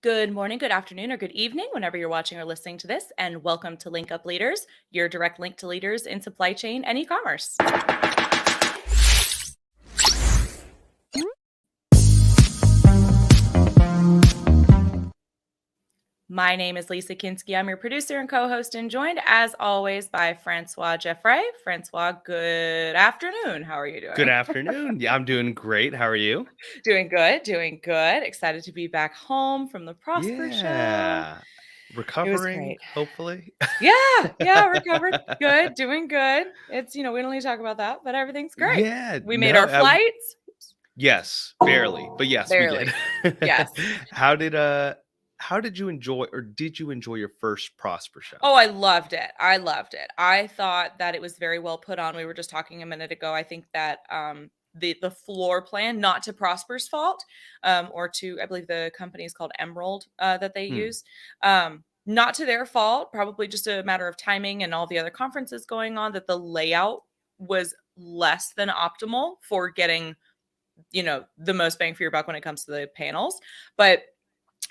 Good morning, good afternoon, or good evening, whenever you're watching or listening to this, and welcome to Link Up Leaders, your direct link to leaders in supply chain and e-commerce. My name is Lisa Kinski. I'm your producer and co-host, and joined, as always, by Francois Jeffrey. Francois, good afternoon. How are you doing? Good afternoon. Yeah, I'm doing great. How are you? Doing good, doing good. Excited to be back home from the Prosper Show. Yeah. It was Recovering, great. hopefully. Yeah, recovered. Good, doing good. It's, we don't need to talk about that, but everything's great. Yeah, We made no, our flights. yes, barely, but yes, we did. Barely. Yes. How did you enjoy or did you enjoy your first Prosper show? Oh, I loved it. I loved it. I thought that it was very well put on. We were just talking a minute ago. I think that the floor plan, not to Prosper's fault, or to, I believe the company is called Emerald that they use. Not to their fault, probably just a matter of timing and all the other conferences going on, that the layout was less than optimal for getting, the most bang for your buck when it comes to the panels. But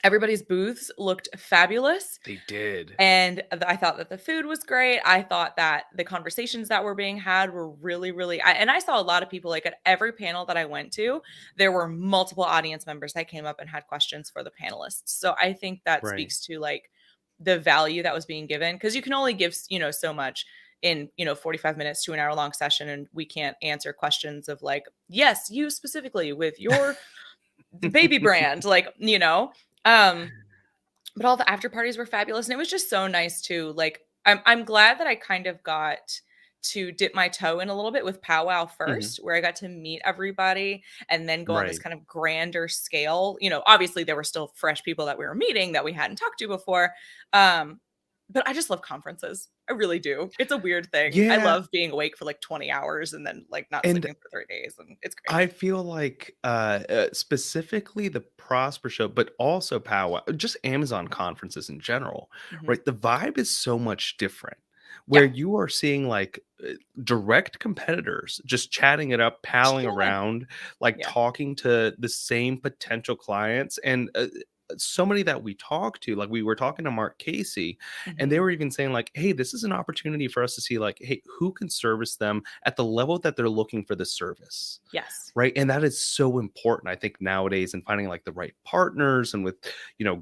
everybody's booths looked fabulous. They did. And I thought that the food was great. I thought that the conversations that were being had were really, really, and I saw a lot of people, like at every panel that I went to, there were multiple audience members that came up and had questions for the panelists. So I think that Right. speaks to like the value that was being given, because you can only give, so much in, 45 minutes to an hour long session. And we can't answer questions of like, yes, you specifically with your baby brand, but all the after parties were fabulous. And it was just so nice too. Like, I'm glad that I kind of got to dip my toe in a little bit with Powwow first, where I got to meet everybody and then go on this Right. kind of grander scale. Obviously there were still fresh people that we were meeting that we hadn't talked to before. But I just love conferences. I really do. It's a weird thing. I Yeah. love being awake for like 20 hours and then like not And sleeping for 3 days. And it's great. I feel like specifically the Prosper Show, but also Powwow, just Amazon conferences in general, Mhm. right? The vibe is so much different where Yeah. you are seeing like direct competitors just chatting it up, palling Chilling. around, like Yeah. talking to the same potential clients. And so many that we talk to, like we were talking to Mark Casey, and they Mhm. were even saying like, hey, this is an opportunity for us to see like, hey, who can service them at the level that they're looking for the service. Yes. Right. And that is so important, I think, nowadays, and finding like the right partners and with,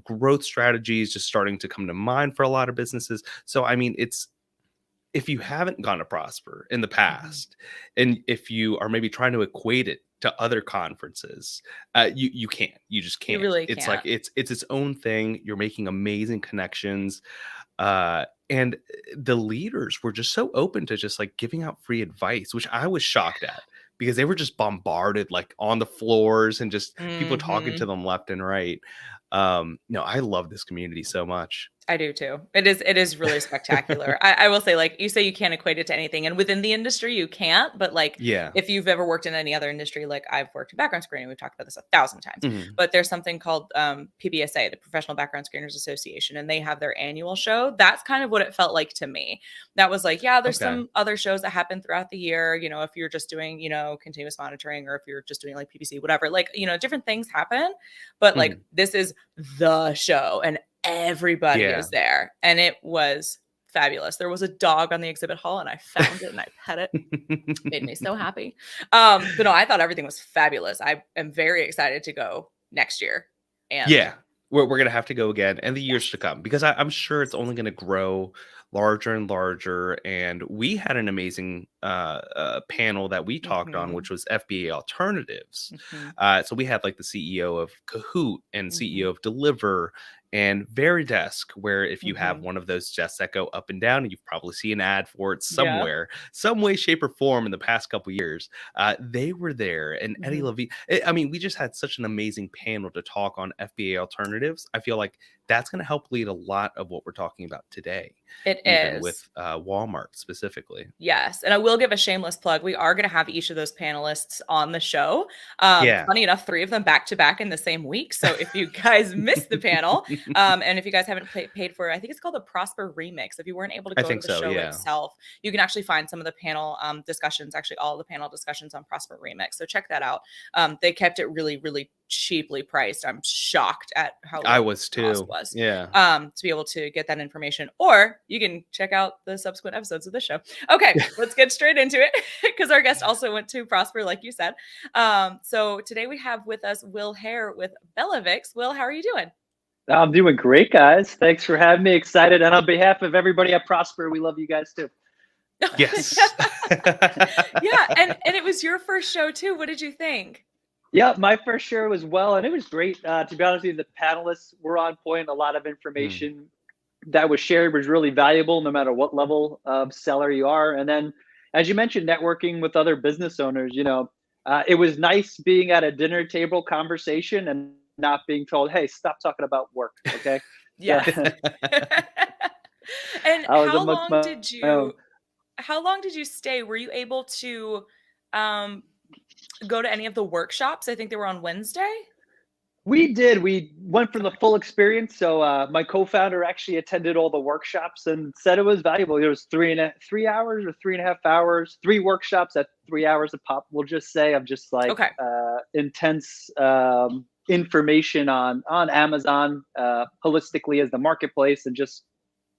growth strategies just starting to come to mind for a lot of businesses. So, I mean, it's if you haven't gone to Prosper in the Mhm. past, and if you are maybe trying to equate it to other conferences, you can't. You just You can't. really It's like can't. it's its own thing. You're making amazing connections. And the leaders were just so open to just like giving out free advice, which I was shocked at because they were just bombarded like on the floors and just people talking to Mhm. them left and right. No, I love this community so much. I do too. It is really spectacular. I will say, like you say, you can't equate it to anything, and within the industry, you can't. But like, Yeah. if you've ever worked in any other industry, like I've worked in background screening, we've talked about this 1,000 times. Mhm. But there's something called PBSA, the Professional Background Screeners Association, and they have their annual show. That's kind of what it felt like to me. That was like, yeah, there's Okay. some other shows that happen throughout the year. If you're just doing, continuous monitoring, or if you're just doing like PPC, whatever, like, different things happen. But like, Mhm. this is the show, and everybody Yeah. is there, and it was fabulous. There was a dog on the exhibit hall, and I found it and I pet it. Made me so happy. But no, I thought everything was fabulous. I am very excited to go next year. And Yeah, we're gonna have to go again and the years to yes. come because I'm sure it's only gonna grow larger and larger. And we had an amazing panel that we talked on, Mhm. which was FBA alternatives. Mhm. So we had like the CEO of Kahoot and CEO Mhm. of Deliver and Veridesk, where if you have Mhm. one of those desks that go up and down, and you've probably seen an ad for it Yeah. somewhere, some way, shape, or form in the past couple years. They were there, and Eddie Mhm. Levine. I mean, we just had such an amazing panel to talk on FBA alternatives. I feel like that's going to help lead a lot of what we're talking about today, It even with is. Walmart specifically. Yes, and I will give a shameless plug. We are gonna have each of those panelists on the show. Yeah. Funny enough, 3 of them back to back in the same week. So if you guys missed the panel, and if you guys haven't paid for, I think it's called the Prosper Remix. If you weren't able to I go to think the so. show Yeah. itself, you can actually find some of the panel discussions, actually all of the panel discussions on Prosper Remix. So check that out. They kept it really, really cheaply priced. I'm shocked at how I low was the cost too. was. Yeah. To be able to get that information, or you can check out the subsequent episodes of this show. Okay, let's get straight into it because our guest also went to Prosper, like you said. So today we have with us Will Haire with Belladex. Will, how are you doing? I'm doing great, guys. Thanks for having me. Excited. And on behalf of everybody at Prosper, we love you guys too. Yes. Yeah, and it was your first show too. What did you think? Yeah, my first show was well, and it was great. To be honest with you, the panelists were on point. A lot of information that was shared was really valuable, no matter what level of seller you are. And then, as you mentioned, networking with other business owners. It was nice being at a dinner table conversation and not being told, "Hey, stop talking about work." Okay. Yes. And I was amongst my own. how long did you stay? Were you able to go to any of the workshops? I think they were on Wednesday. We did. We went for the full experience. So my co-founder actually attended all the workshops and said it was valuable. It was 3 hours or 3.5 hours, 3 workshops at 3 hours a pop. We'll just say of just like Okay. intense information on Amazon holistically as the marketplace and just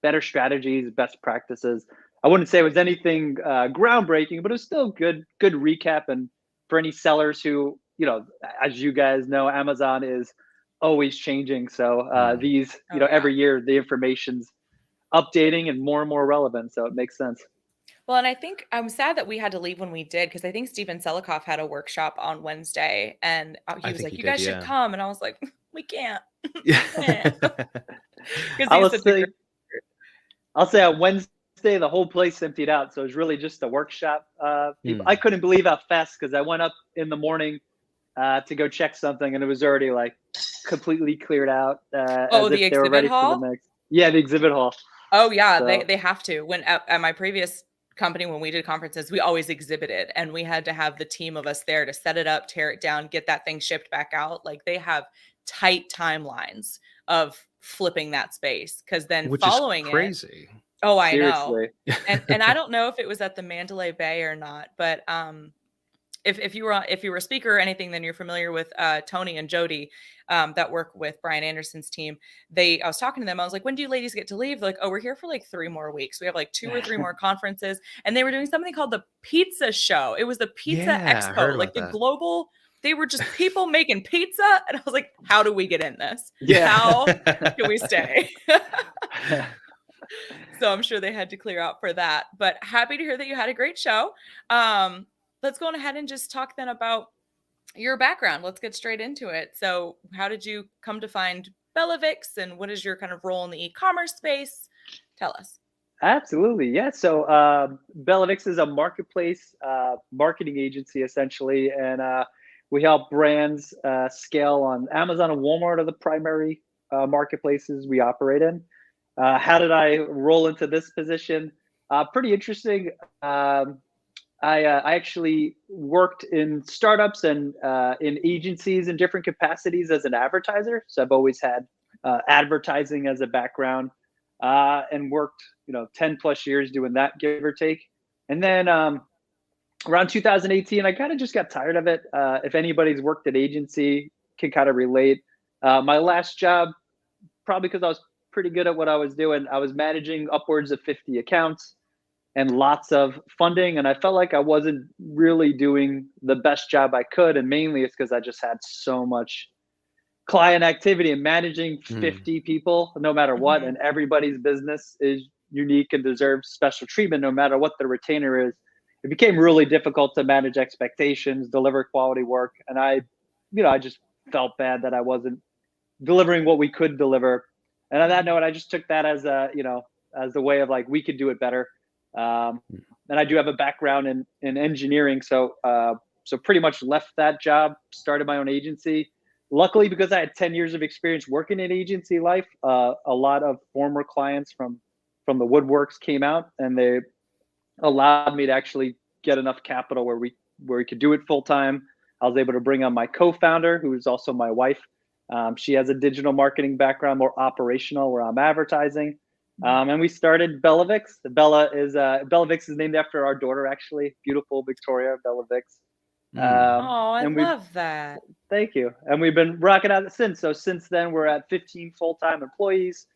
better strategies, best practices. I wouldn't say it was anything groundbreaking, but it was still good recap. And for any sellers who, as you guys know, Amazon is always changing. So these, Oh, yeah. every year the information's updating and more relevant. So it makes sense. Well, and I think I'm sad that we had to leave when we did because I think Steven Selikoff had a workshop on Wednesday and he I was think like, he "You did, guys should yeah. come," and I was like, "We can't," Yeah. because I he's will such a say, great. I'll say on Wednesday the whole place emptied out. So it was really just a workshop. I couldn't believe how fast because I went up in the morning to go check something, and it was already like completely cleared out, Oh, as the if they were exhibit ready for the hall. next. Yeah, the exhibit hall. Oh yeah, So they have to. When at my previous company, when we did conferences, we always exhibited, and we had to have the team of us there to set it up, tear it down, get that thing shipped back out. Like they have tight timelines of flipping that space because then Which is following it. crazy. Oh, I know. seriously, And I don't know if it was at the Mandalay Bay or not, but if you were a speaker or anything, then you're familiar with Tony and Jody that work with Brian Anderson's team. I was talking to them. I was like, "When do you ladies get to leave?" They're like, "Oh, we're here for like 3 more weeks. We have like 2 or 3 more conferences." And they were doing something called the Pizza Show. It was the Pizza Yeah, I heard Expo, like about the that. global. They were just people making pizza, and I was like, "How do we get in this? Yeah. How do we stay?" So I'm sure they had to clear out for that. But happy to hear that you had a great show. Let's go on ahead and just talk then about your background. Let's get straight into it. So how did you come to find Belladex and what is your kind of role in the e-commerce space? Tell us. Absolutely, yeah. So Belladex is a marketplace marketing agency essentially, and we help brands scale on Amazon and Walmart are the primary marketplaces we operate in. How did I roll into this position? Pretty interesting. I actually worked in startups and in agencies in different capacities as an advertiser. So I've always had advertising as a background and worked, 10 plus years doing that, give or take. And then around 2018, I kind of just got tired of it. If anybody's worked at agency, can kind of relate. My last job, probably because I was pretty good at what I was doing, I was managing upwards of 50 accounts and lots of funding. And I felt like I wasn't really doing the best job I could. And mainly it's because I just had so much client activity and managing 50 people, no matter what. Mhm. And everybody's business is unique and deserves special treatment, no matter what the retainer is. It became really difficult to manage expectations, deliver quality work. And I just felt bad that I wasn't delivering what we could deliver. And on that note, I just took that as as the way of like, we could do it better. And I do have a background in engineering. So pretty much left that job, started my own agency. Luckily, because I had 10 years of experience working in agency life, a lot of former clients from the woodworks came out, and they allowed me to actually get enough capital where we could do it full time. I was able to bring on my co-founder, who is also my wife. She has a digital marketing background, more operational, where I'm advertising. And we started Belladex. Belladex is named after our daughter, actually, beautiful Victoria Belladex. Mm. Oh, I And we love that. Thank you. And we've been rocking out since. So since then, we're at 15 full-time employees.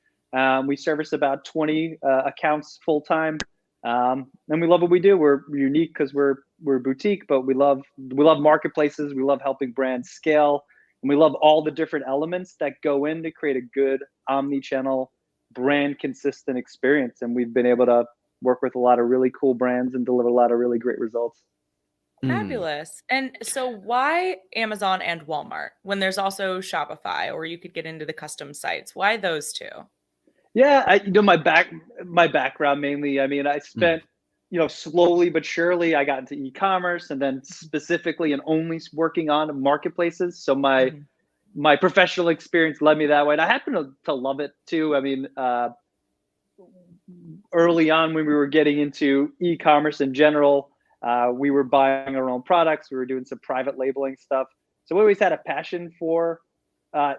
We service about 20 accounts full-time, and we love what we do. We're unique because we're boutique, but we love marketplaces. We love helping brands scale, and we love all the different elements that go in to create a good omni-channel brand consistent experience. And we've been able to work with a lot of really cool brands and deliver a lot of really great results. Mm. Fabulous. And so why Amazon and Walmart when there's also Shopify, or you could get into the custom sites? Why those two? Yeah, my background mainly. I mean, I Mm. spent, slowly but surely, I got into e-commerce, and then specifically and only working on marketplaces. So my Mhm. my professional experience led me that way, and I happen to love it too. I mean, early on when we were getting into e-commerce in general, we were buying our own products. We were doing some private labeling stuff. So we always had a passion for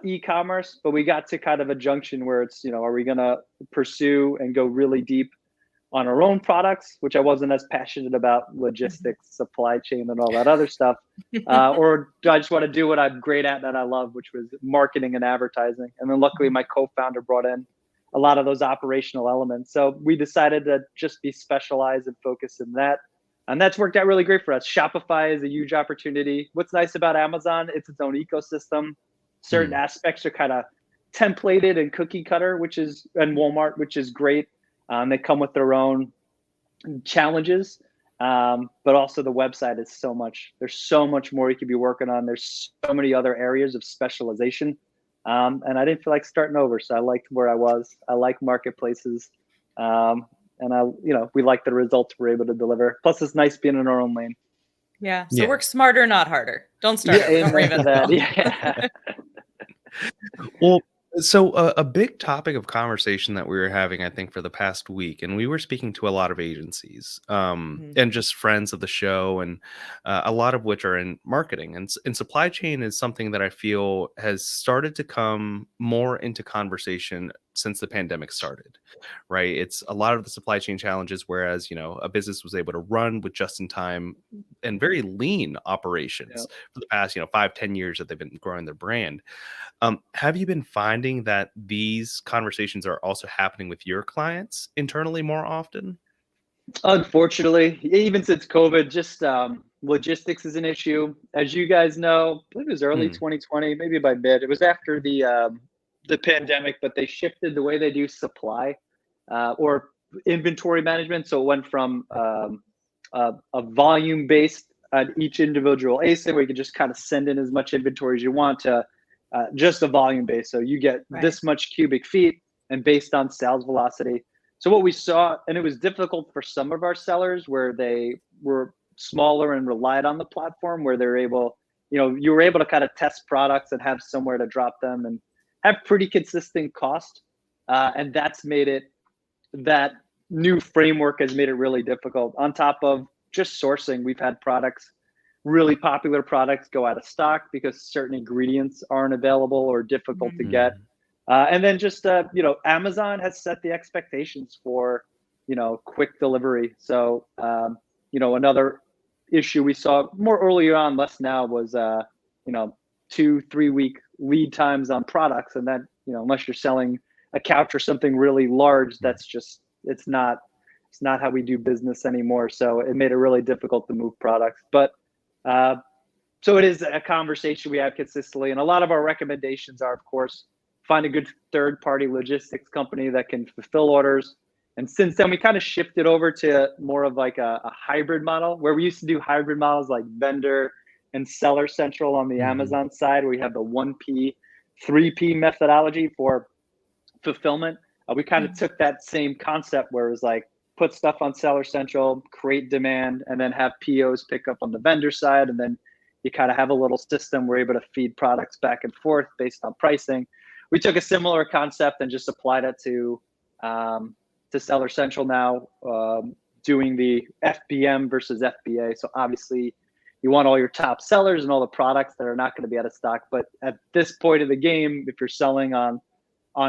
e-commerce, but we got to kind of a junction where it's, are we going to pursue and go really deep on our own products, which I wasn't as passionate about logistics, supply chain, and all that other stuff, or do I just want to do what I'm great at that I love, which was marketing and advertising? And then luckily, my co-founder brought in a lot of those operational elements. So we decided to just be specialized and focus in that. And that's worked out really great for us. Shopify is a huge opportunity. What's nice about Amazon, it's its own ecosystem. Certain Mm. aspects are kind of templated and cookie cutter, and Walmart, which is great. They come with their own challenges, but also the website is there's so much more you could be working on. There's so many other areas of specialization. And I didn't feel like starting over. So I liked where I was. I like marketplaces. And we like the results we're able to deliver. Plus it's nice being in our own lane. Yeah. So Yeah. work smarter, not harder. Don't start Yeah, over. Don't amen to reinvent the that. wheel. Yeah. Well, so a big topic of conversation that we were having, I think, for the past week, and we were speaking to a lot of agencies, Mhm. and just friends of the show, and a lot of which are in marketing, and supply chain is something that I feel has started to come more into conversation since the pandemic started, right? It's a lot of the supply chain challenges, whereas a business was able to run with just in time and very lean Yeah. operations for the past 5-10 years that they've been growing their brand. Have you been finding that these conversations are also happening with your clients internally more often? Unfortunately, even since COVID, just logistics is an issue. As you guys know, I believe it was early Mm. 2020, maybe by mid. It was after the pandemic, but they shifted the way they do supply or inventory management. So it went from a volume based on each individual ASIN, where you can just kind of send in as much inventory as you want, to just a volume base. So you get Right. this much cubic feet, and based on sales velocity. So what we saw, and it was difficult for some of our sellers where they were smaller and relied on the platform, where they're able, you were able to kind of test products and have somewhere to drop them and have pretty consistent cost. And that new framework has made it really difficult. On top of just sourcing, we've had really popular products go out of stock because certain ingredients aren't available or difficult to Mhm. get. Mm. And then just Amazon has set the expectations for quick delivery. So another issue we saw more earlier on, less now, was 2-3 week lead times on products, and that unless you're selling a couch or something really large, Mm. that's just it's not how we do business anymore. So it made it really difficult to move products, but. Uh, so it is a conversation we have consistently, and a lot of our recommendations are, of course, find a good third-party logistics company that can fulfill orders. And since then, we kind of shifted over to more of like a hybrid model, where we used to do hybrid models like vendor and seller central on the Mhm. Amazon side, where we have the 1P, 3P methodology for fulfillment. We kind of Mhm. took that same concept where it was like put stuff on Seller Central, create demand, and then have POs pick up on the vendor side, and then you kind of have a little system. We're able to feed products back and forth based on pricing. We took a similar concept and just applied it to Seller Central now, doing the FBM versus FBA. So obviously, you want all your top sellers and all the products that are not going to be out of stock. But at this point of the game, if you're selling on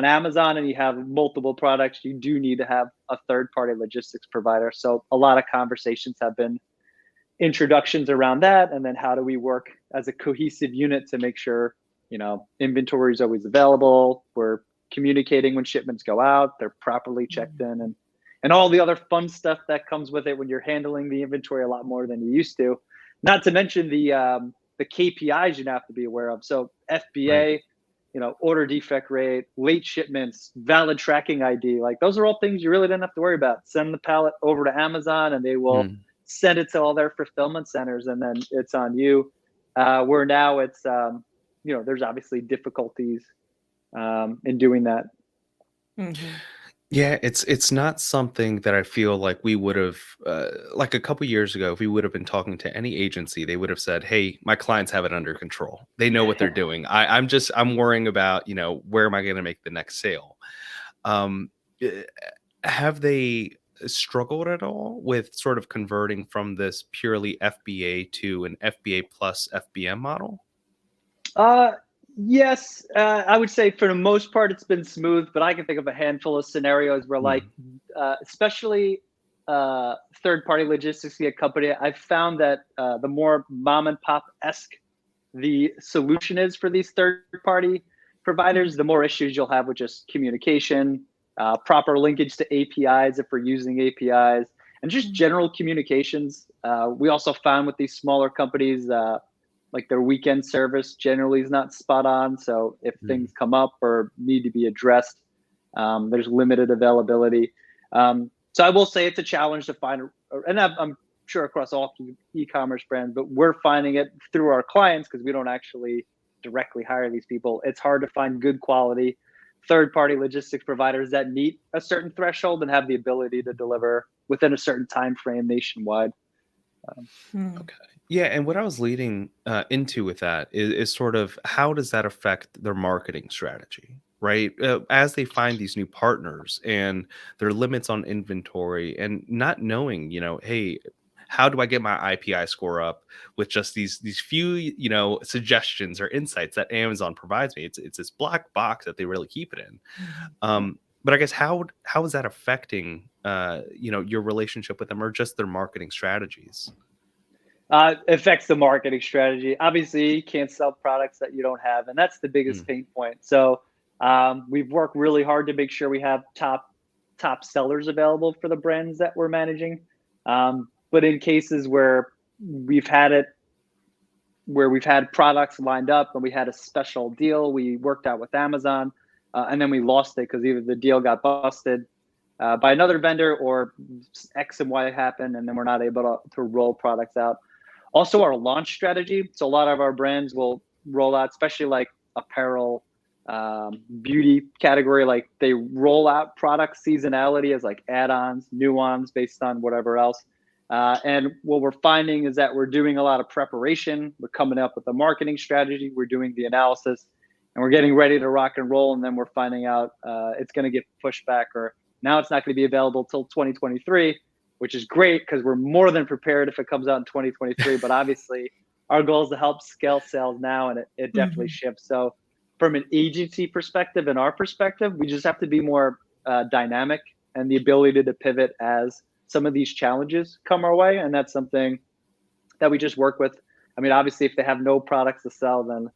Amazon and you have multiple products, you do need to have a third party logistics provider. So a lot of conversations have been introductions around that, and then how do we work as a cohesive unit to make sure, inventory is always available, we're communicating when shipments go out, they're properly checked in, and all the other fun stuff that comes with it when you're handling the inventory a lot more than you used to. Not to mention the KPIs you have to be aware of. So FBA, Right. order defect rate, late shipments, valid tracking ID. Like those are all things you really didn't have to worry about. Send the pallet over to Amazon and they will Mm. send it to all their fulfillment centers, and then it's on you. Where now it's, there's obviously difficulties in doing that. Mhm. Yeah, it's not something that I feel like we would have like a couple years ago. If we would have been talking to any agency, they would have said, "Hey, my clients have it under control. They know what they're doing. I'm worrying about where am I going to make the next sale." Um, eh, have they struggled at all with sort of converting from this purely FBA to an FBA plus FBM model? Uh, yes, I would say for the most part it's been smooth, but I can think of a handful of scenarios where, like, Mm, especially third-party logistics via company, I've found that the more mom and pop esque the solution is for these third-party providers, the more issues you'll have with just communication, proper linkage to APIs if we're using APIs, and just Mhm. general communications. We also found with these smaller companies, like their weekend service generally is not spot on. So if mm, things come up or need to be addressed, there's limited availability. So I will say it's a challenge to find, and I'm sure across all e-commerce brands, but we're finding it through our clients because we don't actually directly hire these people. It's hard to find good quality third-party logistics providers that meet a certain threshold and have the ability to deliver within a certain time frame nationwide. Mhm. okay. Yeah, and what I was leading into with that is sort of how does that affect their marketing strategy, right? As they find these new partners and their limits on inventory and not knowing, hey, how do I get my IPI score up with just these few, suggestions or insights that Amazon provides me? It's this black box that they really keep it in. Mhm. But I guess how is that affecting your relationship with them or just their marketing strategies? Affects the marketing strategy. Obviously, you can't sell products that you don't have, and that's the biggest Mm, pain point. So we've worked really hard to make sure we have top sellers available for the brands that we're managing. But in cases we've had it where we've had products lined up and we had a special deal we worked out with Amazon, and then we lost it because either the deal got busted by another vendor or X and Y happened, and then we're not able to roll products out. Also, our launch strategy. So a lot of our brands will roll out, especially like apparel, beauty category. Like they roll out product seasonality as like add-ons, nuance based on whatever else. And what we're finding is that we're doing a lot of preparation. We're coming up with a marketing strategy. We're doing the analysis, and we're getting ready to rock and roll. And then we're finding out it's going to get pushed back, or now it's not going to be available till 2023, which is great because we're more than prepared if it comes out in 2023. But obviously, our goal is to help scale sales now, and it definitely Mhm. shifts. So, from an agency perspective and our perspective, we just have to be more dynamic and the ability to pivot as some of these challenges come our way. And that's something that we just work with. I mean, obviously, if they have no products to sell, then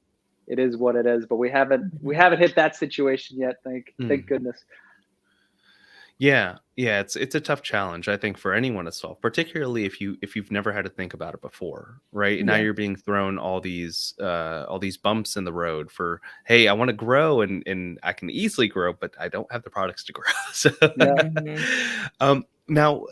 it is what it is. But we Mhm. haven't hit that situation yet. Thank mm. goodness. Yeah, yeah, it's a tough challenge, I think, for anyone to solve, particularly if you've never had to think about it before, right? Now Yeah. you're being thrown all these bumps in the road for, hey, I want to grow and I can easily grow, but I don't have the products to grow. So, Yeah. Mhm. now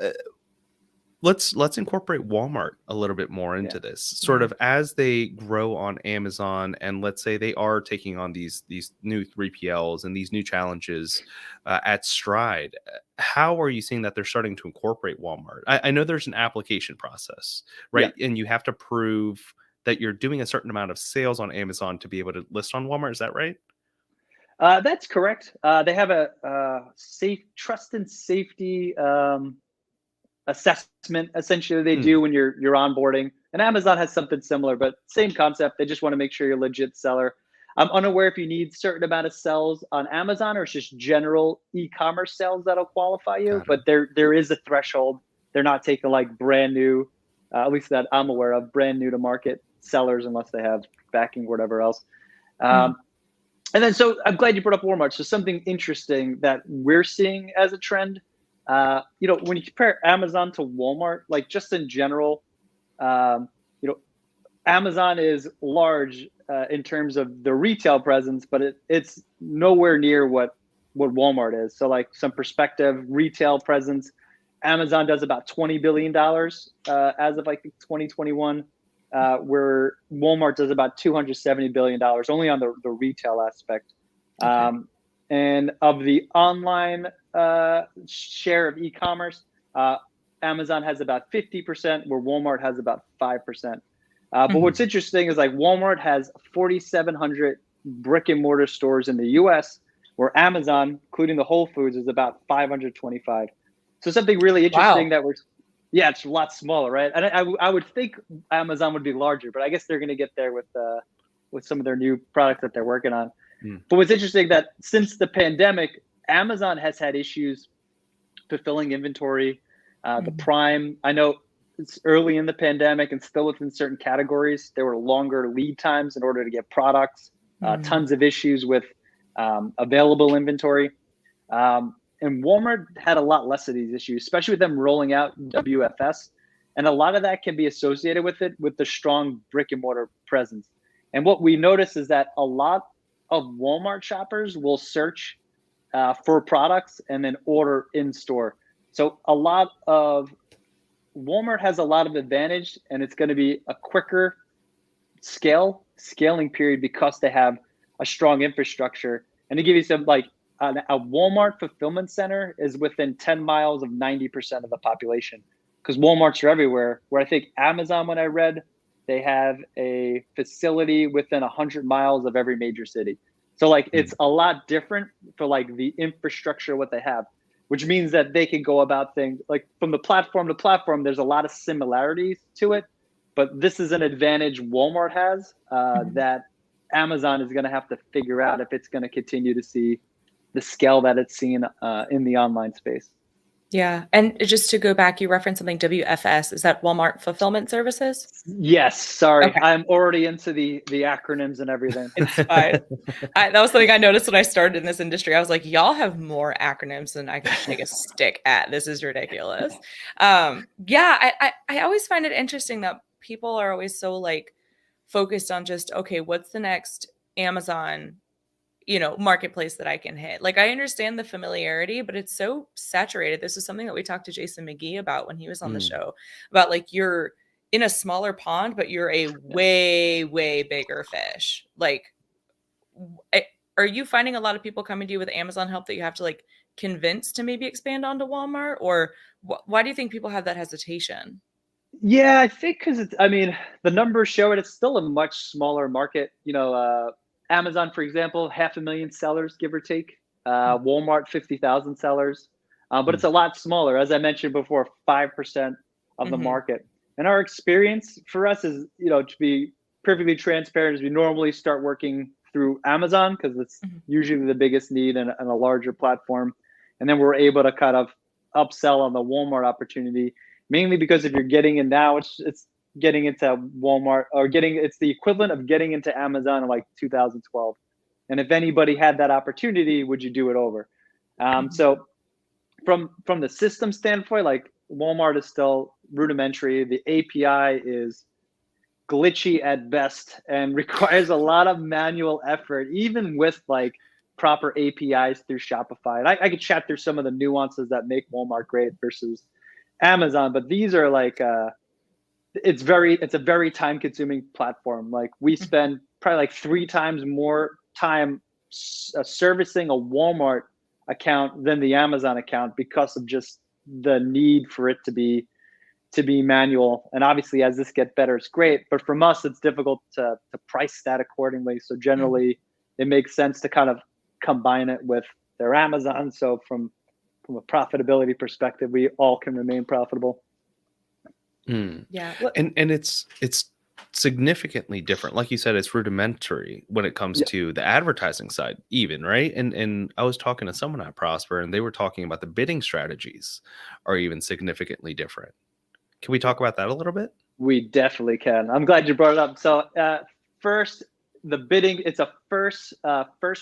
let's incorporate Walmart a little bit more Yeah. into this. Sort Yeah. of as they grow on Amazon, and let's say they are taking on these new 3PLs and these new challenges at stride. How are you seeing that they're starting to incorporate Walmart? I know there's an application process, Yeah. right? And you have to prove that you're doing a certain amount of sales on Amazon to be able to list on Walmart. Is that right? That's correct. They have a safe trust and safety assessment essentially they Mm, do when you're onboarding. And Amazon has something similar, but same concept. They just want to make sure you're a legit seller. I'm unaware if you need certain amount of sales on Amazon or it's just general e-commerce sales that'll qualify you, got it. but there is a threshold. They're not taking like brand new at least that I'm aware of, brand new to market sellers, unless they have backing or whatever else. Mhm. And then, so I'm glad you brought up Walmart. So something interesting that we're seeing as a trend, when you compare Amazon to Walmart, like just in general, um, you know, Amazon is large in terms of the retail presence, but it's nowhere near what Walmart is. So, like, some perspective, retail presence, Amazon does about $20 billion as of like 2021, where Walmart does about $270 billion only on the retail aspect. Okay. And of the online share of e-commerce, Amazon has about 50%, where Walmart has about 5%. But Mhm. what's interesting is, like, Walmart has 4,700 brick and mortar stores in the US, where Amazon, including the Whole Foods, is about 525. So something really interesting Wow. that yeah, it's a lot smaller, right? And I would think Amazon would be larger, but I guess they're going to get there with some of their new products that they're working on. Mm. But what's interesting that since the pandemic, Amazon has had issues fulfilling inventory. The Mhm. Prime, I know it's early in the pandemic and still within certain categories, there were longer lead times in order to get products, Mhm. tons of issues with available inventory. And Walmart had a lot less of these issues, especially with them rolling out WFS. And a lot of that can be associated with it, with the strong brick and mortar presence. And what we notice is that a lot of Walmart shoppers will search for products and then order in store. So a lot of Walmart has a lot of advantage, and it's going to be a quicker scaling period because they have a strong infrastructure. And to give you some, like, a Walmart fulfillment center is within 10 miles of 90% of the population, because Walmarts are everywhere. Where I think Amazon, when I read, they have a facility within 100 miles of every major city. So, like, Mm. it's a lot different for, like, the infrastructure, what they have, which means that they can go about things like from the platform to platform. There's a lot of similarities to it, but this is an advantage Walmart has Mhm. that Amazon is going to have to figure out if it's going to continue to see the scale that it's seen in the online space. Yeah, and just to go back, you referenced something WFS. Is that Walmart Fulfillment Services? Yes, sorry, Okay, I'm already into the acronyms and everything. it's fine. That was something I noticed when I started in this industry. I was like, y'all have more acronyms than I can shake a stick at. This is ridiculous. Yeah, I always find it interesting that people are always so like focused on just, okay, what's the next Amazon, marketplace that I can hit. Like, I understand the familiarity, but it's so saturated. This is something that we talked to Jason McGee about when he was on the Mm. show, about like you're in a smaller pond, but you're a Yeah. way, way bigger fish. Like, are you finding a lot of people coming to you with Amazon help that you have to like convince to maybe expand onto Walmart? Or why do you think people have that hesitation? Yeah, I think because I mean, the numbers show it. It's still a much smaller market. Amazon, for example, 500,000 sellers, give or take. Walmart, 50,000 sellers, but it's Mm. a lot smaller. As I mentioned before, 5% of the Mm-hmm. market. And our experience for us is, to be perfectly transparent, is we normally start working through Amazon because it's Mm-hmm. usually the biggest need and a larger platform, and then we're able to kind of upsell on the Walmart opportunity. Mainly because if you're getting in now, it's getting into Walmart, or it's the equivalent of getting into Amazon in like 2012. And if anybody had that opportunity, would you do it over? Mm-hmm. So from the system standpoint, like, Walmart is still rudimentary. The API is glitchy at best and requires a lot of manual effort, even with like proper APIs through Shopify. And I could chat through some of the nuances that make Walmart great versus Amazon, but these are like it's a very time consuming platform. Like, we spend probably like 3 times more time servicing a Walmart account than the Amazon account, because of just the need for it to be manual. And obviously, as this gets better, it's great. But from us, it's difficult to price that accordingly. So Mm-hmm. generally, it makes sense to kind of combine it with their Amazon. So from a profitability perspective, we all can remain profitable. Mm. Yeah. And it's significantly different. Like you said, it's rudimentary when it comes Yeah. to the advertising side, even, right? And I was talking to someone at Prosper, and they were talking about the bidding strategies are even significantly different. Can we talk about that a little bit? We definitely can. I'm glad you brought it up. So first, the bidding, it's a first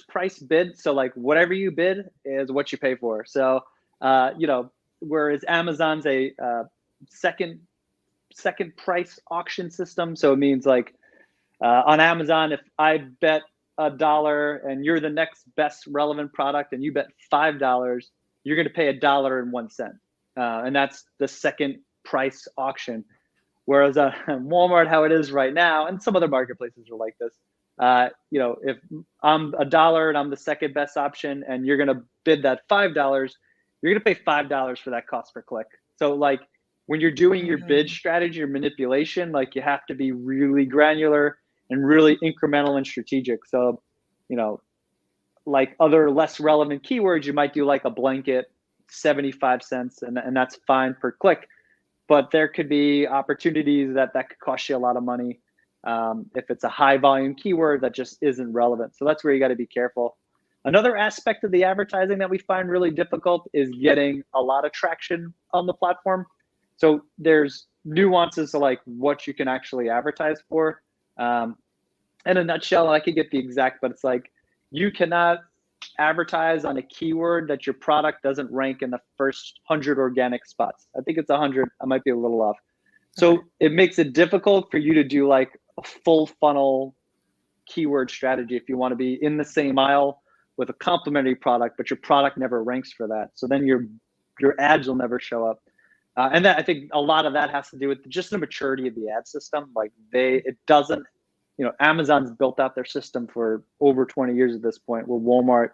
price bid. So like whatever you bid is what you pay for. So whereas Amazon's a second price auction system. So it means like on Amazon, if I bet $1 and you're the next best relevant product and you bet $5, you're going to pay $1.01. And that's the second price auction. Whereas Walmart, how it is right now, and some other marketplaces are like this, if I'm $1 and I'm the second best option and you're going to bid that $5, you're going to pay $5 for that cost per click. So like when you're doing your bid strategy or manipulation, like you have to be really granular and really incremental and strategic. So, like other less relevant keywords, you might do like a blanket 75 cents and that's fine per click. But there could be opportunities that could cost you a lot of money if it's a high volume keyword that just isn't relevant. So that's where you got to be careful. Another aspect of the advertising that we find really difficult is getting a lot of traction on the platform. So there's nuances to like what you can actually advertise for. In a nutshell, I could get the exact, but it's like you cannot advertise on a keyword that your product doesn't rank in the first 100 organic spots. I think it's 100. I might be a little off. So it makes it difficult for you to do like a full funnel keyword strategy if you want to be in the same aisle with a complementary product, but your product never ranks for that. So then your ads will never show up. And that, I think a lot of that has to do with just the maturity of the ad system. Like it doesn't, Amazon's built out their system for over 20 years at this point, where Walmart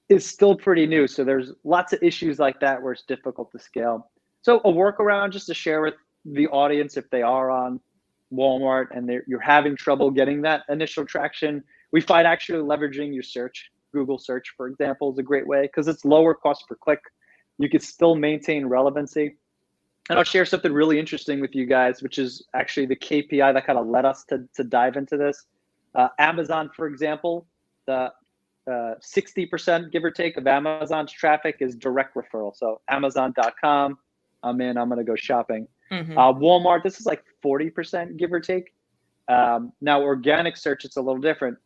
is still pretty new. So there's lots of issues like that where it's difficult to scale. So a workaround just to share with the audience, if they are on Walmart and you're having trouble getting that initial traction, we find actually leveraging your search, Google search, for example, is a great way because it's lower cost per click. You could still maintain relevancy. And I'll share something really interesting with you guys, which is actually the KPI that kind of led us to dive into this. Amazon, for example, the 60% give or take of Amazon's traffic is direct referral. So Amazon.com, I'm going to go shopping. Walmart, this is like 40% give or take. Now organic search, it's a little different.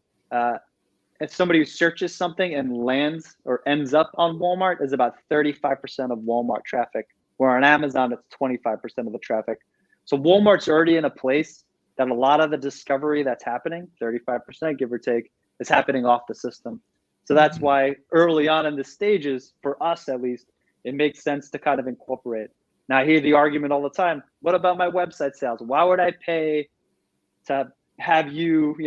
If somebody who searches something and lands or ends up on Walmart is about 35% of Walmart traffic, where on Amazon, it's 25% of the traffic. So Walmart's already in a place that a lot of the discovery that's happening, 35% give or take, is happening off the system. So that's why early on in the stages, for us at least, it makes sense to kind of incorporate. Now I hear the argument all the time, what about my website sales? Why would I pay to have you,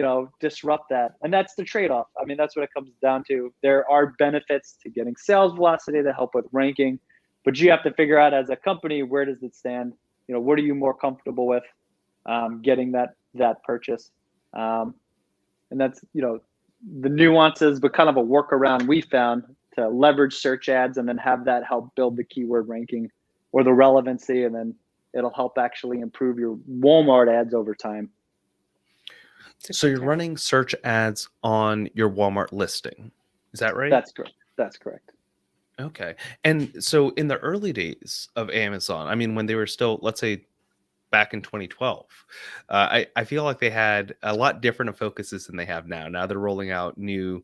disrupt that? And that's the trade-off. I mean, that's what it comes down to. There are benefits to getting sales velocity to help with ranking, but you have to figure out as a company, where does it stand? What are you more comfortable with getting that purchase? And that's, the nuances, but kind of a workaround we found to leverage search ads and then have that help build the keyword ranking or the relevancy, and then it'll help actually improve your Walmart ads over time. So you're running search ads on your Walmart listing. Is that right? That's correct. That's correct. Okay. And so in the early days of Amazon, I mean, when they were still, let's say back in 2012, I feel like they had a lot different of focuses than they have now. Now they're rolling out new,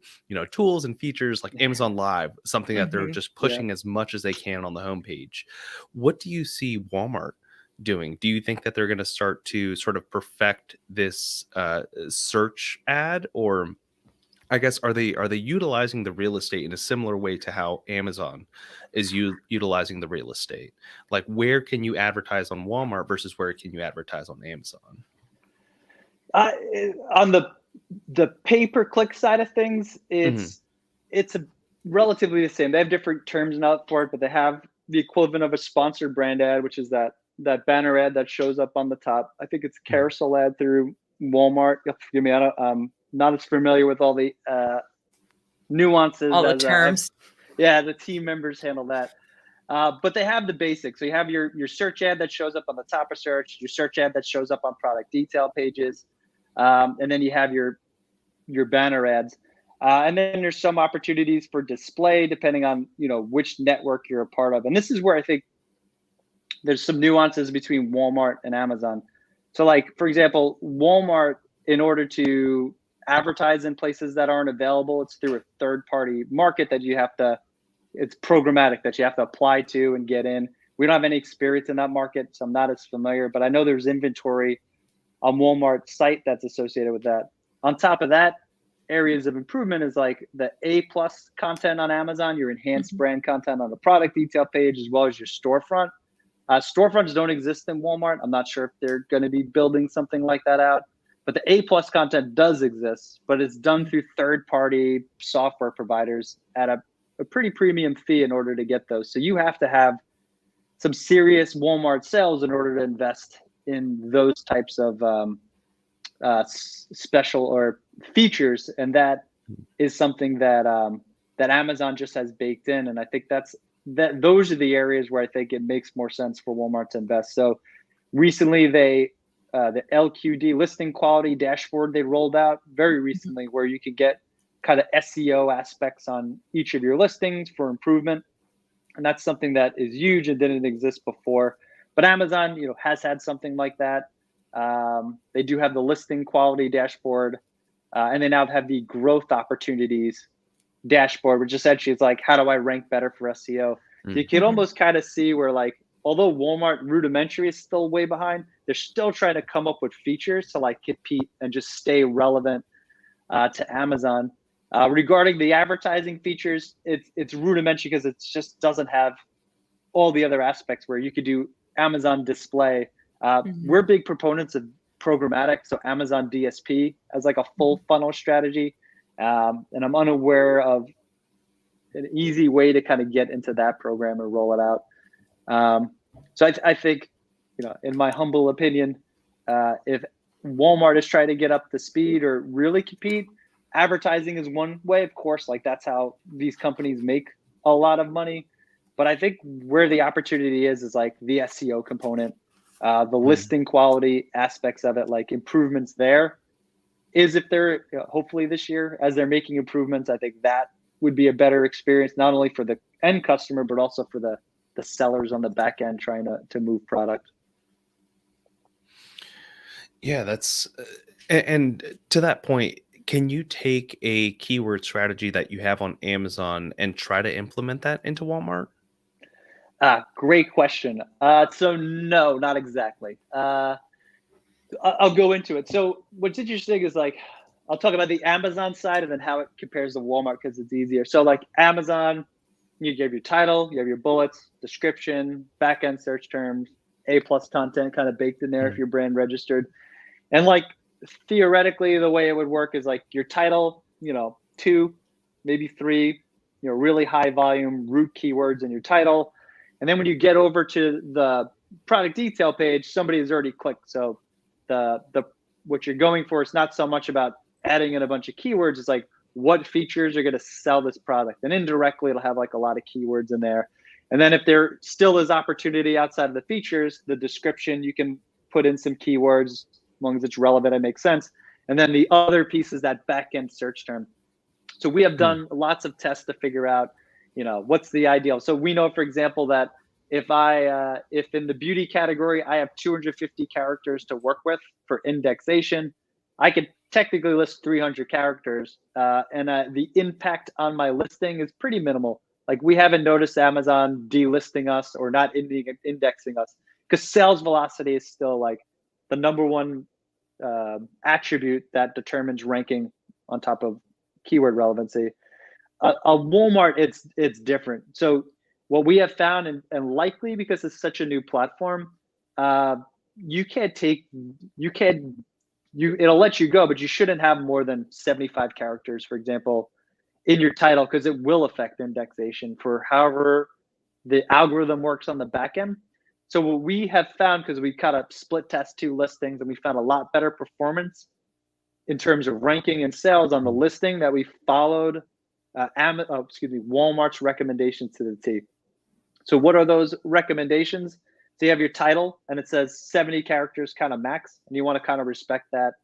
tools and features like Amazon Live, something that they're just pushing as much as they can on the homepage. What do you see Walmart doing? Do you think that they're going to start to sort of perfect this search ad, or I guess are they utilizing the real estate in a similar way to how Amazon is utilizing the real estate? Like, where can you advertise on Walmart versus where can you advertise on Amazon? On the pay-per-click side of things, it's a relatively the same. They have different terms now for it, but they have the equivalent of a sponsored brand ad, which is that banner ad that shows up on the top. I think it's carousel ad through Walmart. Forgive me, I'm not as familiar with all the nuances. All the terms. The team members handle that. But they have the basics. So you have your search ad that shows up on the top of search, your search ad that shows up on product detail pages, and then you have your banner ads. And then there's some opportunities for display depending on which network you're a part of. And this is where I think there's some nuances between Walmart and Amazon. So like, for example, Walmart, in order to advertise in places that aren't available, it's through a third party market that you have to, it's programmatic that you have to apply to and get in. We don't have any experience in that market, so I'm not as familiar, but I know there's inventory on Walmart's site that's associated with that. On top of that, areas of improvement is like the A plus content on Amazon, your enhanced brand content on the product detail page, as well as your storefront. Storefronts don't exist in Walmart. I'm not sure if they're going to be building something like that out, but the A plus content does exist, but it's done through third party software providers at a pretty premium fee in order to get those. So you have to have some serious Walmart sales in order to invest in those types of special or features, and that is something that that Amazon just has baked in. And I think those are the areas where I think it makes more sense for Walmart to invest. So recently, the LQD, listing quality dashboard, they rolled out very recently, where you could get kind of SEO aspects on each of your listings for improvement. And that's something that is huge and didn't exist before. But Amazon, has had something like that. They do have the listing quality dashboard, and they now have the growth opportunities dashboard, which essentially is like, how do I rank better for SEO? So you can almost kind of see where, like, although Walmart rudimentary is still way behind, they're still trying to come up with features to like compete and just stay relevant to Amazon. Regarding the advertising features, it's rudimentary because it just doesn't have all the other aspects where you could do Amazon display. We're big proponents of programmatic, so Amazon DSP as like a full funnel strategy. And I'm unaware of an easy way to kind of get into that program and roll it out. So I think, in my humble opinion, if Walmart is trying to get up to speed or really compete, advertising is one way, of course, like that's how these companies make a lot of money. But I think where the opportunity is like the SEO component, the listing quality aspects of it, like improvements there is, if they're hopefully this year, as they're making improvements, I think that would be a better experience, not only for the end customer, but also for the sellers on the back end trying to move product. Yeah, that's, and to that point, can you take a keyword strategy that you have on Amazon and try to implement that into Walmart? Great question. So no, not exactly. I'll go into it. So what's interesting is, like, I'll talk about the Amazon side and then how it compares to Walmart because it's easier. So like Amazon, you have your title, you have your bullets, description, back-end search terms, A+ content kind of baked in there if you're brand registered. And like theoretically, the way it would work is like your title, 2, maybe 3, really high volume root keywords in your title. And then when you get over to the product detail page, somebody has already clicked. So the what you're going for is not so much about adding in a bunch of keywords. It's like, what features are going to sell this product? And indirectly, it'll have like a lot of keywords in there. And then if there still is opportunity outside of the features, the description, you can put in some keywords as long as it's relevant and makes sense. And then the other piece is that back-end search term. So we have done lots of tests to figure out, what's the ideal. So we know, for example, that if in the beauty category, I have 250 characters to work with for indexation, I could technically list 300 characters, and the impact on my listing is pretty minimal. Like, we haven't noticed Amazon delisting us or not indexing us, because sales velocity is still like the number one attribute that determines ranking on top of keyword relevancy. Walmart, it's different. So what we have found, and likely because it's such a new platform, it'll let you go, but you shouldn't have more than 75 characters, for example, in your title, because it will affect indexation for however the algorithm works on the back end. So what we have found, because we kind of split test 2 listings, and we found a lot better performance in terms of ranking and sales on the listing that we followed Walmart's recommendations to the T. So what are those recommendations? So you have your title, and it says 70 characters kind of max, and you want to kind of respect that.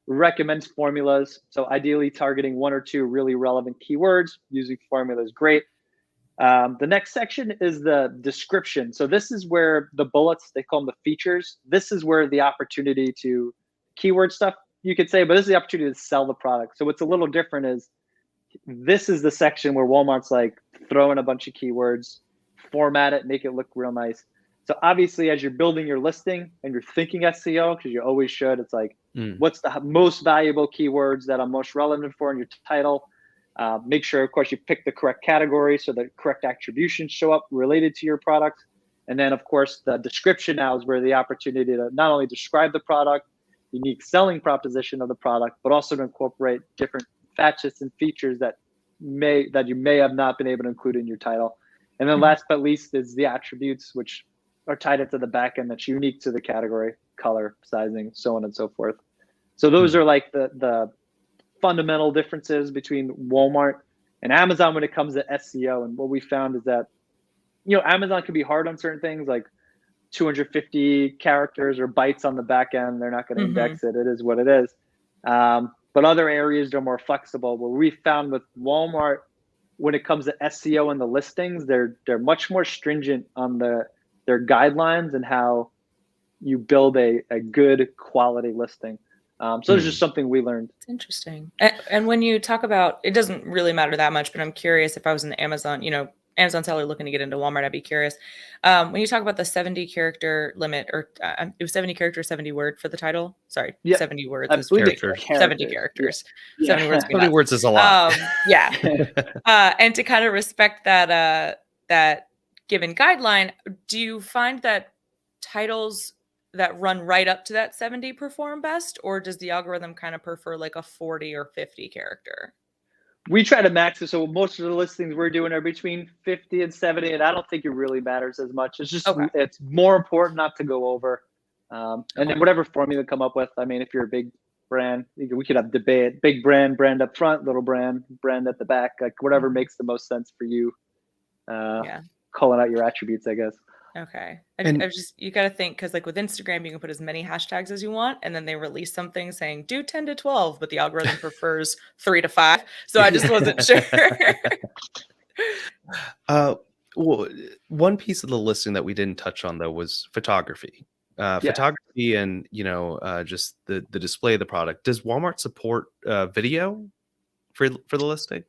Recommends formulas. So ideally targeting 1 or 2 really relevant keywords. Using formulas, great. The next section is the description. So this is where the bullets, they call them the features. This is where the opportunity to keyword stuff, you could say, but this is the opportunity to sell the product. So what's a little different is this is the section where Walmart's like throw in a bunch of keywords, format it, make it look real nice. So obviously, as you're building your listing and you're thinking SEO, because you always should, it's like, what's the most valuable keywords that I'm most relevant for in your title? Make sure, of course, you pick the correct category so that correct attributions show up related to your product. And then, of course, the description now is where the opportunity to not only describe the product, unique selling proposition of the product, but also to incorporate different facets and features that you may have not been able to include in your title. And then last but least is the attributes, which are tied into the back end that's unique to the category, color, sizing, so on and so forth. So those are like the fundamental differences between Walmart and Amazon when it comes to SEO. And what we found is that, Amazon can be hard on certain things like 250 characters or bytes on the back end. They're not going to index it. It is what it is. But other areas are more flexible. What we found with Walmart, when it comes to SEO and the listings, they're much more stringent on their guidelines and how you build a good quality listing. So it's just something we learned. It's interesting. And when you talk about, it doesn't really matter that much, but I'm curious if I was in the Amazon, Amazon seller looking to get into Walmart, I'd be curious. When you talk about the 70 character limit, or it was 70 characters, 70 word for the title. Sorry, 70 words. I believe it's characters. 70 characters. Yeah. 70 words. 70 words is a lot. And to kind of respect that given guideline, do you find that titles that run right up to that 70 perform best, or does the algorithm kind of prefer like a 40 or 50 character? We try to max it. So most of the listings we're doing are between 50 and 70. And I don't think it really matters as much. It's just, It's more important not to go over. And then whatever formula come up with. I mean, if you're a big brand, we could have debate, big brand up front, little brand at the back, like whatever makes the most sense for you. Calling out your attributes, I guess. Okay. You got to think, because like with Instagram, you can put as many hashtags as you want, and then they release something saying do 10 to 12, but the algorithm prefers 3 to 5. So I just wasn't sure. Well, one piece of the listing that we didn't touch on though was photography. Photography and just the display of the product. Does Walmart support video for the listing?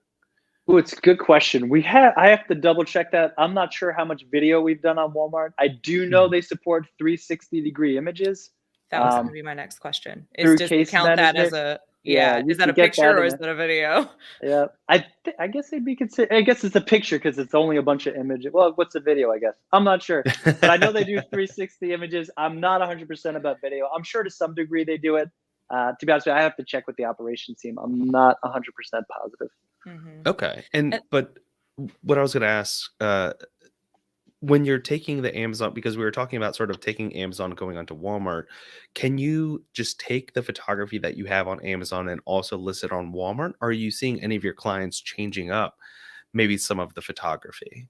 Oh, it's a good question. I have to double check that. I'm not sure how much video we've done on Walmart. I do know they support 360-degree images. That was going to be my next question. Does it count that as a is that a picture or is that a video? Yeah, I guess they'd be considered. I guess it's a picture because it's only a bunch of images. Well, what's a video? I guess I'm not sure, but I know they do 360 images. I'm not 100% about video. I'm sure to some degree they do it. To be honest with you, I have to check with the operations team. I'm not 100% positive. Okay. But what I was going to ask, when you're taking the Amazon, because we were talking about sort of taking Amazon going onto Walmart, can you just take the photography that you have on Amazon and also list it on Walmart? Or are you seeing any of your clients changing up maybe some of the photography?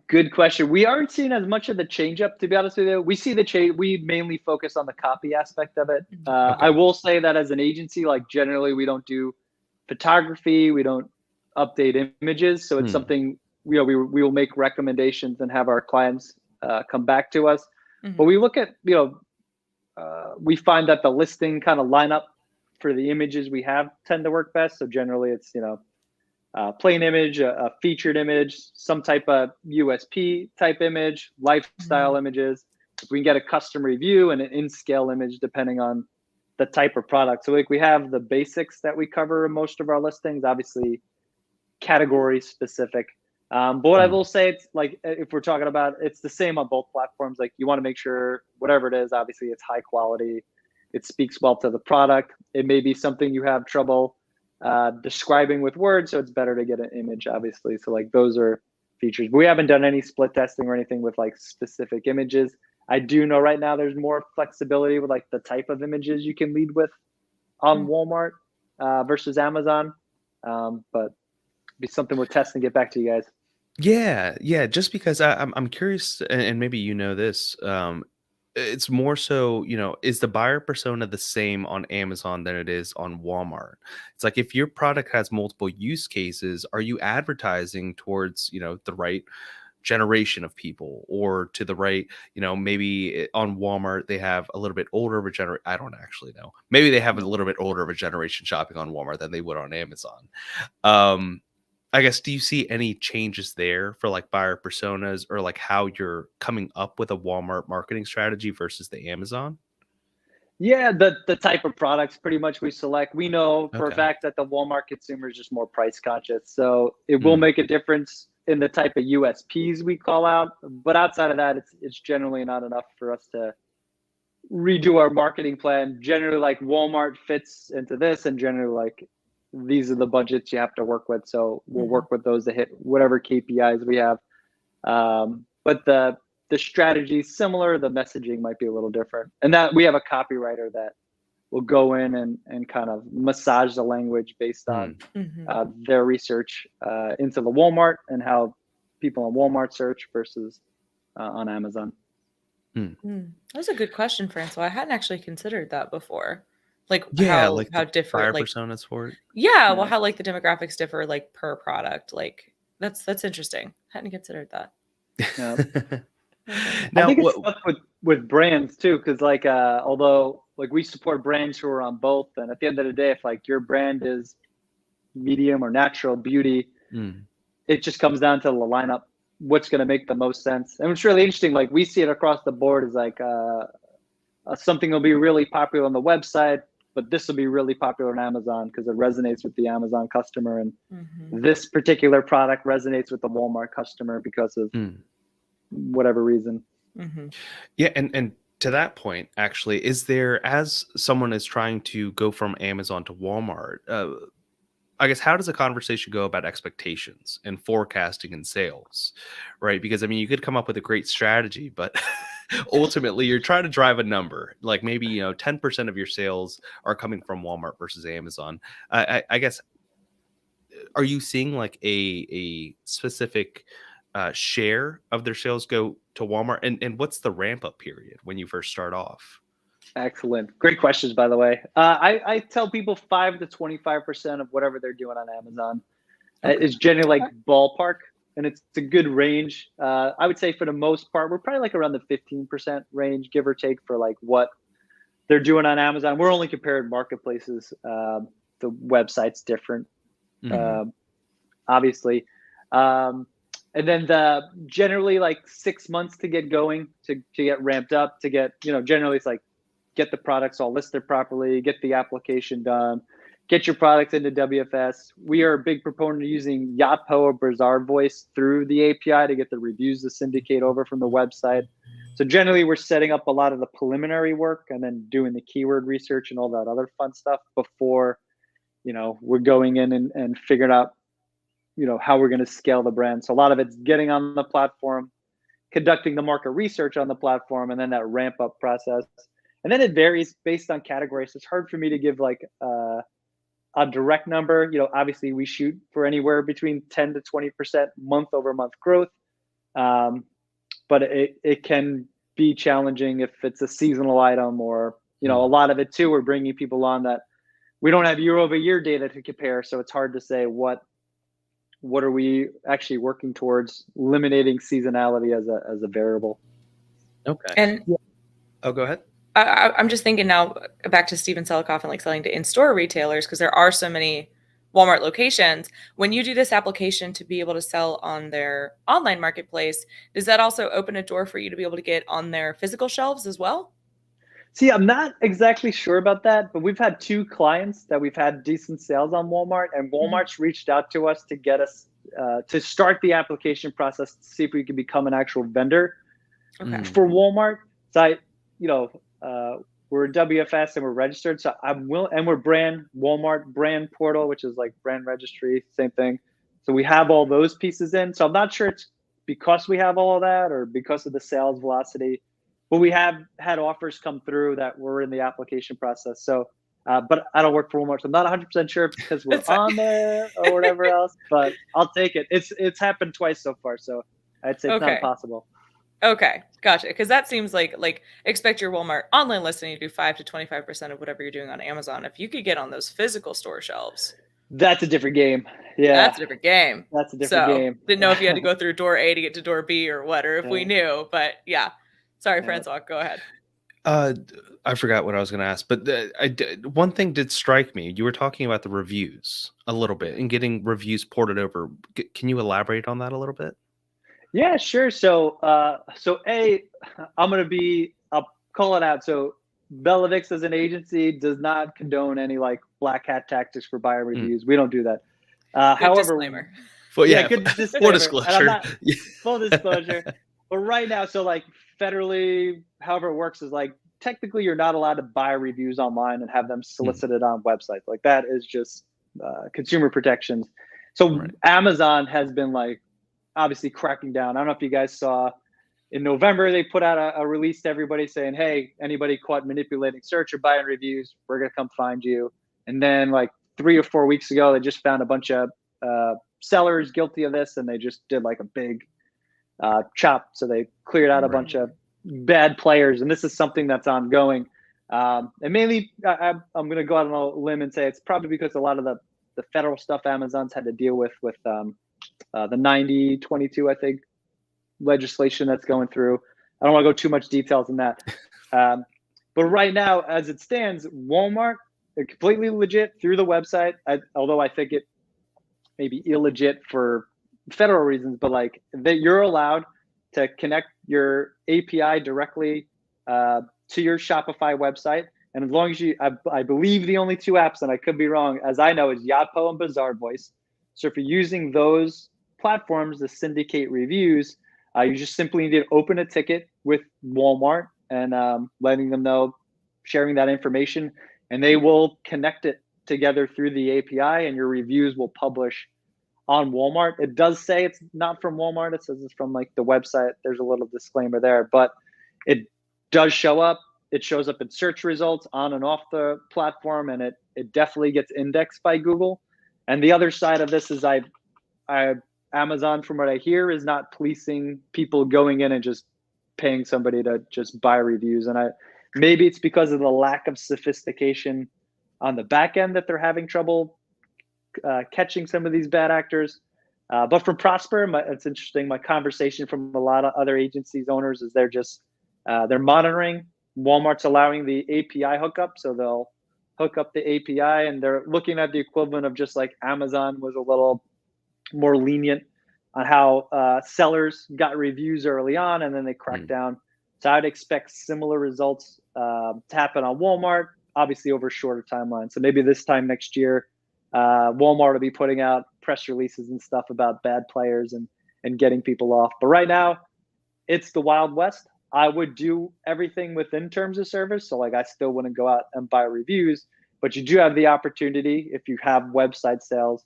Good question. We aren't seeing as much of the change up, to be honest with you. We see the change. We mainly focus on the copy aspect of it. I will say that as an agency, like generally we don't do photography, we don't update images, so it's something we will make recommendations and have our clients come back to us. But we look at we find that the listing kind of lineup for the images we have tend to work best. So generally it's plain image, a featured image, some type of USP type image, lifestyle images. If we can get a custom review and an in-scale image depending on the type of product. So like we have the basics that we cover in most of our listings, obviously category specific. But what I will say, it's like, if we're talking about, it's the same on both platforms. Like you want to make sure whatever it is, obviously it's high quality. It speaks well to the product. It may be something you have trouble describing with words. So it's better to get an image, obviously. So like those are features, but we haven't done any split testing or anything with like specific images. I do know right now there's more flexibility with like the type of images you can lead with on Walmart versus Amazon. But be something we're testing, get back to you guys. Yeah. Just because I'm curious, and maybe this, it's more so, is the buyer persona the same on Amazon than it is on Walmart? It's like if your product has multiple use cases, are you advertising towards, the right generation of people, or to the right, maybe on Walmart they have a little bit older of a generation. I don't actually know. Maybe they have a little bit older of a generation shopping on Walmart than they would on Amazon. Um, I guess, do you see any changes there for like buyer personas, or like how you're coming up with a Walmart marketing strategy versus the Amazon? Yeah, the type of products pretty much we select. We know for a Okay. fact that the Walmart consumer is just more price conscious. So it will Mm, make a difference in the type of USPs we call out. But outside of that, it's generally not enough for us to redo our marketing plan. Generally, like Walmart fits into this, and generally, like these are the budgets you have to work with. So we'll Mhm. work with those to hit whatever KPIs we have. But the strategy is similar. The messaging might be a little different, and that we have a copywriter that will go in and kind of massage the language based on mm, Mhm. their research into the Walmart and how people on Walmart search versus on Amazon. mm. That's a good question, Francois. I hadn't actually considered that before. Like Yeah, how like the how different buyer like personas for it. yeah, well Yeah. how like the demographics differ like per product. Like that's interesting. Hadn't considered that. Yeah. Okay. I Now, think what? it's tough with brands too, because like although like we support brands who are on both, and at the end of the day, if like your brand is medium or natural beauty, Mm, it just comes down to the lineup, what's going to make the most sense. And it's really interesting. Like we see it across the board is like something will be really popular on the website, but this will be really popular on Amazon because it resonates with the Amazon customer, and Mhm. this particular product resonates with the Walmart customer because of mm. whatever reason. Mhm. Yeah, and to that point, actually, is there, as someone is trying to go from Amazon to Walmart, I guess, how does a conversation go about expectations and forecasting and sales, right? Because I mean, you could come up with a great strategy, but ultimately, you're trying to drive a number. Like maybe 10% of your sales are coming from Walmart versus Amazon. I guess, are you seeing like a specific share of their sales go to Walmart, and what's the ramp up period when you first start off? Excellent. Great questions, by the way. I tell people 5 to 25% of whatever they're doing on Amazon Okay. is generally like Okay. ballpark, and it's a good range. I would say for the most part, we're probably like around the 15% range, give or take, for like what they're doing on Amazon. We're only comparing marketplaces. The website's different, Mhm. um, obviously. Um, and then generally like 6 months to get going, to get ramped up, to get, generally it's like get the products all listed properly, get the application done, get your products into WFS. We are a big proponent of using Yotpo or Bazaar Voice through the API to get the reviews to syndicate over from the website. So generally, we're setting up a lot of the preliminary work and then doing the keyword research and all that other fun stuff before we're going in and figuring out how we're going to scale the brand. So a lot of it's getting on the platform, conducting the market research on the platform, and then that ramp up process. And then it varies based on categories. It's hard for me to give like a direct number. Obviously we shoot for anywhere between 10 to 20% month over month growth. Um, but it can be challenging if it's a seasonal item, or, a Mm. lot of it too, we're bringing people on that we don't have year over year data to compare. So it's hard to say what are we actually working towards, eliminating seasonality as a variable. Okay. And Yeah. Oh, go ahead. I'm just thinking now back to Steven Selikoff and like selling to in-store retailers because there are so many Walmart locations. When you do this application to be able to sell on their online marketplace, does that also open a door for you to be able to get on their physical shelves as well? See, I'm not exactly sure about that, but we've had two clients that we've had decent sales on Walmart, and Mhm. Walmart's reached out to us to get us to start the application process to see if we can become an actual vendor Okay. Mm. for Walmart. So you know, we're WFS and we're registered. So I'm will and we're Walmart brand portal, which is like brand registry, same thing. So we have all those pieces in. So I'm not sure it's because we have all of that or because of the sales velocity, but we have had offers come through that were in the application process. So, but I don't work for Walmart, so I'm not 100% sure if it's because we're That's fine. on there or whatever else. But I'll take it. It's happened twice so far, so I'd say it's not Okay. impossible. Okay, gotcha. Because that seems like expect your Walmart online listing to do 5 to 25% of whatever you're doing on Amazon. If you could get on those physical store shelves, That's a different game. Yeah, that's a different game. that's a different So game. didn't know if you had to go through door A to get to door B or what, or if we Yeah, knew. But yeah, sorry, yeah. Francois, go ahead. I forgot what I was going to ask, but one thing did strike me. You were talking about the reviews a little bit and getting reviews ported over. Can you elaborate on that a little bit? Yeah, sure. So, I'll call it out. So, Belladex as an agency does not condone any like black hat tactics for buyer reviews. We don't do that. Good However, disclaimer. Well, yeah, yeah, good full disclaimer. And I'm disclosure. not full disclosure. But right now, so like federally, however it works is like technically you're not allowed to buy reviews online and have them solicited on websites. Like that is just consumer protections. So Right. Amazon has been like obviously cracking down. I don't know if you guys saw in November they put out a release to everybody saying, "Hey, anybody caught manipulating search or buying reviews, we're gonna come find you." And then like 3 or 4 weeks ago, they just found a bunch of sellers guilty of this, and they just did like a big chop. So they cleared out a bunch of bad players, and this is something that's ongoing. And mainly, I'm going to go out on a limb and say it's probably because a lot of the federal stuff Amazon's had to deal with the 90/22, I think, legislation that's going through. I don't want to go too much details in that. But right now, as it stands, Walmart, completely legit through the website, although I think it may be illegit for federal reasons, but like that you're allowed to connect your API directly to your Shopify website. And as long as I believe the only two apps, and I could be wrong, as I know, is Yotpo and Bazaar Voice. So if you're using those platforms to syndicate reviews, you just simply need to open a ticket with Walmart and letting them know, sharing that information, and they will connect it together through the API, and your reviews will publish on Walmart. It does say it's not from Walmart. It says it's from like the website. There's a little disclaimer there, but it does show up. It shows up in search results on and off the platform, and it definitely gets indexed by Google. And the other side of this is Amazon, from what I hear, is not policing people going in and just paying somebody to just buy reviews. And maybe it's because of the lack of sophistication on the back end that they're having trouble catching some of these bad actors. But for Prosper, it's interesting. My conversation from a lot of other agencies owners is they're monitoring. Walmart's allowing the API hookup, so they'll hook up the API, and they're looking at the equivalent of just like Amazon was a little more lenient on how sellers got reviews early on, and then they cracked down. So I'd expect similar results to happen on Walmart, obviously over a shorter timeline. So maybe this time next year, Walmart will be putting out press releases and stuff about bad players and getting people off. But right now, it's the Wild West. I would do everything within terms of service. So like I still wouldn't go out and buy reviews, but you do have the opportunity, if you have website sales,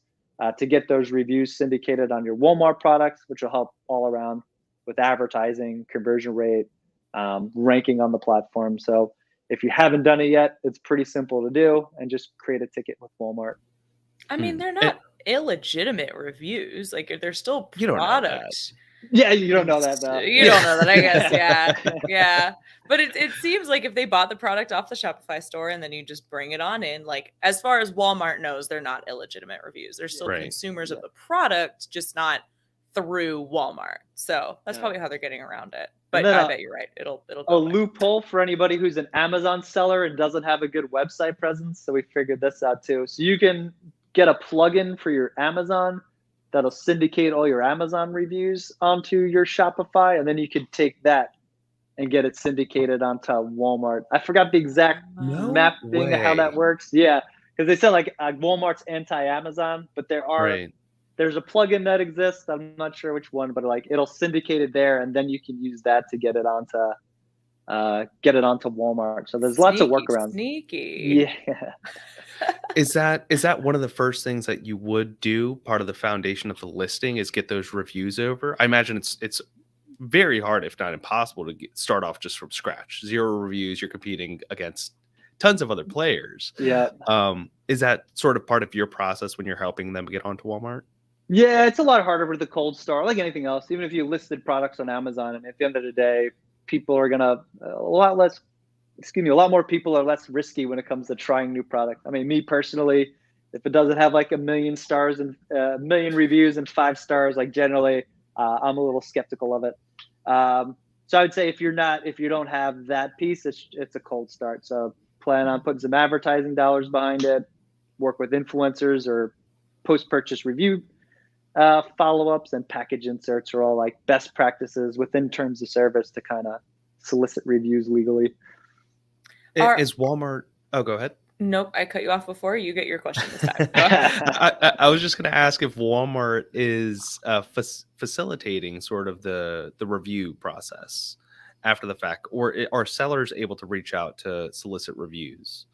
to get those reviews syndicated on your Walmart products, which will help all around with advertising, conversion rate, ranking on the platform. So if you haven't done it yet, it's pretty simple to do, and just create a ticket with Walmart. I mean, they're not illegitimate reviews. Like they're still products. Yeah, you don't know that though. You don't know that, I guess. Yeah. But it seems like if they bought the product off the Shopify store and then you just bring it on in, like as far as Walmart knows, they're not illegitimate reviews. They're still consumers of the product, just not through Walmart. So that's probably how they're getting around it. But I bet you're right. It'll go away. Loophole for anybody who's an Amazon seller and doesn't have a good website presence. So we figured this out too. So you can get a plugin for your Amazon that'll syndicate all your Amazon reviews onto your Shopify, and then you can take that and get it syndicated onto Walmart. I forgot the exact mapping how that works. Yeah, because they said like Walmart's anti-Amazon, but there's a plugin that exists. I'm not sure which one, but like it'll syndicate it there, and then you can use that to get it onto Walmart. So there's lots of workarounds. Sneaky. Yeah. Is that one of the first things that you would do? Part of the foundation of the listing is get those reviews over. I imagine it's very hard, if not impossible, to start off just from scratch. 0 reviews. You're competing against tons of other players. Yeah. Is that sort of part of your process when you're helping them get onto Walmart? Yeah, it's a lot harder with the cold start, like anything else. Even if you listed products on Amazon, and at the end of the day, people are gonna a lot less. Excuse me, a lot more people are less risky when it comes to trying new product. I mean, me personally, if it doesn't have like a million stars and a million reviews and 5 stars, like generally, I'm a little skeptical of it. So I would say if you don't have that piece, it's a cold start. So plan on putting some advertising dollars behind it, work with influencers or post-purchase review follow-ups, and package inserts are all like best practices within terms of service to kind of solicit reviews legally. Are Is Walmart? Oh, go ahead. Nope, I cut you off before. You get your question this time. Go ahead. I was just going to ask if Walmart is facilitating sort of the review process after the fact, or are sellers able to reach out to solicit reviews?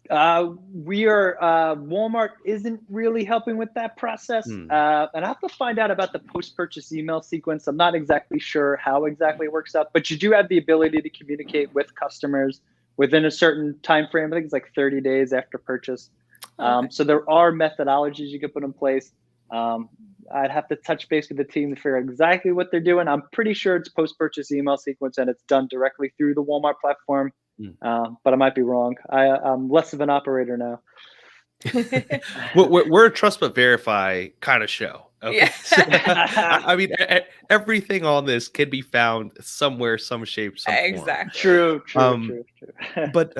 We are Walmart isn't really helping with that process, and I have to find out about the post-purchase email sequence. I'm not exactly sure how exactly it works out, but you do have the ability to communicate with customers within a certain time frame. I think it's like 30 days after purchase. Okay. So there are methodologies you can put in place. I'd have to touch base with the team to figure out exactly what they're doing. I'm pretty sure it's post-purchase email sequence and it's done directly through the Walmart platform. But I might be wrong. I'm less of an operator now. We're a trust but verify kind of show. Okay. Yeah. So, I mean, everything on this can be found somewhere, some shape, some form. Exactly. True. But